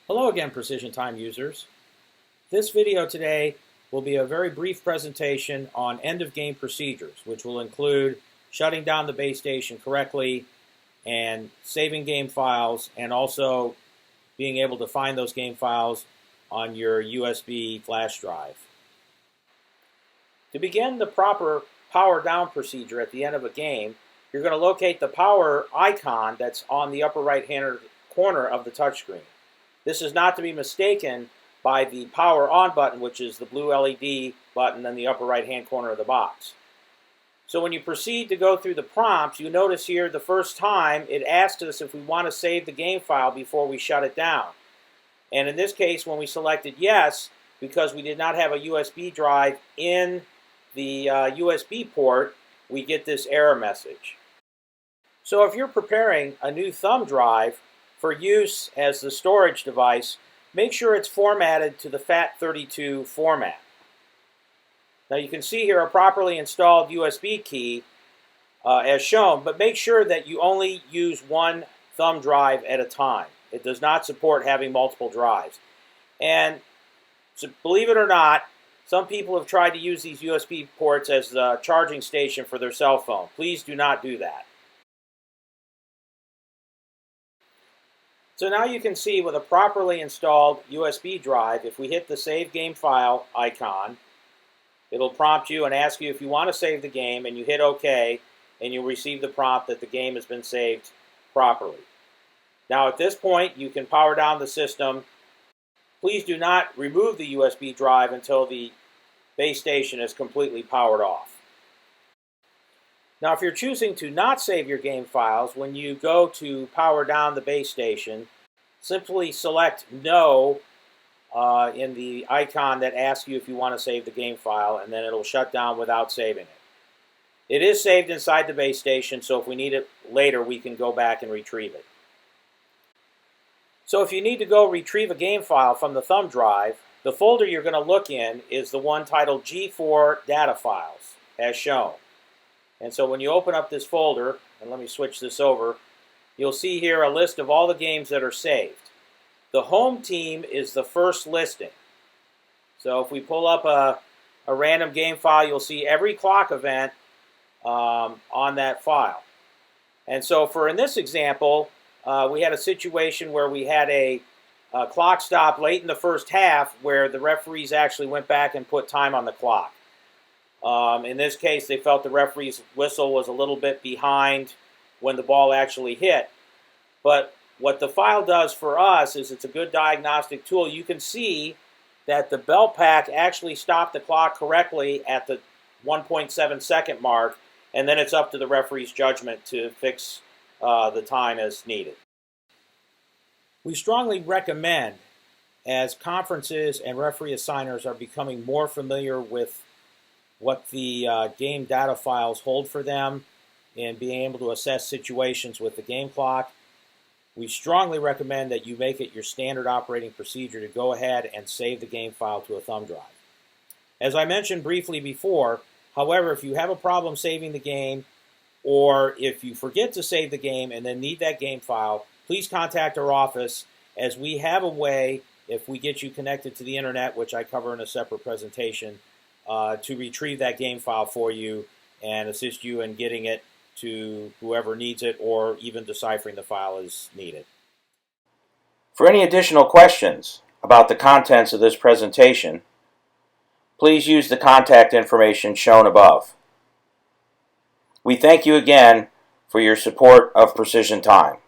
Hello again, Precision Time users. This video today will be a very brief presentation on end-of-game procedures, which will include shutting down the base station correctly and saving game files, and also being able to find those game files on your USB flash drive. To begin the proper power down procedure at the end of a game, you're going to locate the power icon that's on the upper right-hand corner of the touchscreen. This is not to be mistaken by the power on button, which is the blue LED button in the upper right-hand corner of the box. So when you proceed to go through the prompts, you notice here the first time it asks us if we want to save the game file before we shut it down. And in this case, when we selected yes, because we did not have a USB drive in the USB port, we get this error message. So if you're preparing a new thumb drive for use as the storage device, make sure it's formatted to the FAT32 format. Now you can see here a properly installed USB key as shown, but make sure that you only use one thumb drive at a time. It does not support having multiple drives. And so, believe it or not, some people have tried to use these USB ports as the charging station for their cell phone. Please do not do that. So now you can see with a properly installed USB drive, if we hit the Save Game File icon, it'll prompt you and ask you if you want to save the game, and you hit OK, and you'll receive the prompt that the game has been saved properly. Now at this point, you can power down the system. Please do not remove the USB drive until the base station is completely powered off. Now, if you're choosing to not save your game files, when you go to power down the base station, simply select No in the icon that asks you if you want to save the game file, and then it'll shut down without saving it. It is saved inside the base station, so if we need it later, we can go back and retrieve it. So if you need to go retrieve a game file from the thumb drive, the folder you're going to look in is the one titled G4 Data Files, as shown. And so when you open up this folder, and let me switch this over, you'll see here a list of all the games that are saved. The home team is the first listing. So if we pull up a random game file, you'll see every clock event on that file. And so in this example, we had a situation where we had a clock stop late in the first half where the referees actually went back and put time on the clock. In this case, they felt the referee's whistle was a little bit behind when the ball actually hit. But what the file does for us is it's a good diagnostic tool. You can see that the belt pack actually stopped the clock correctly at the 1.7 second mark, and then it's up to the referee's judgment to fix the time as needed. We strongly recommend, as conferences and referee assigners are becoming more familiar with what the game data files hold for them and being able to assess situations with the game clock, we strongly recommend that you make it your standard operating procedure to go ahead and save the game file to a thumb drive. As I mentioned briefly before, however, if you have a problem saving the game, or if you forget to save the game and then need that game file, please contact our office, as we have a way, if we get you connected to the internet, which I cover in a separate presentation, to retrieve that game file for you and assist you in getting it to whoever needs it, or even deciphering the file as needed. For any additional questions about the contents of this presentation, please use the contact information shown above. We thank you again for your support of Precision Time.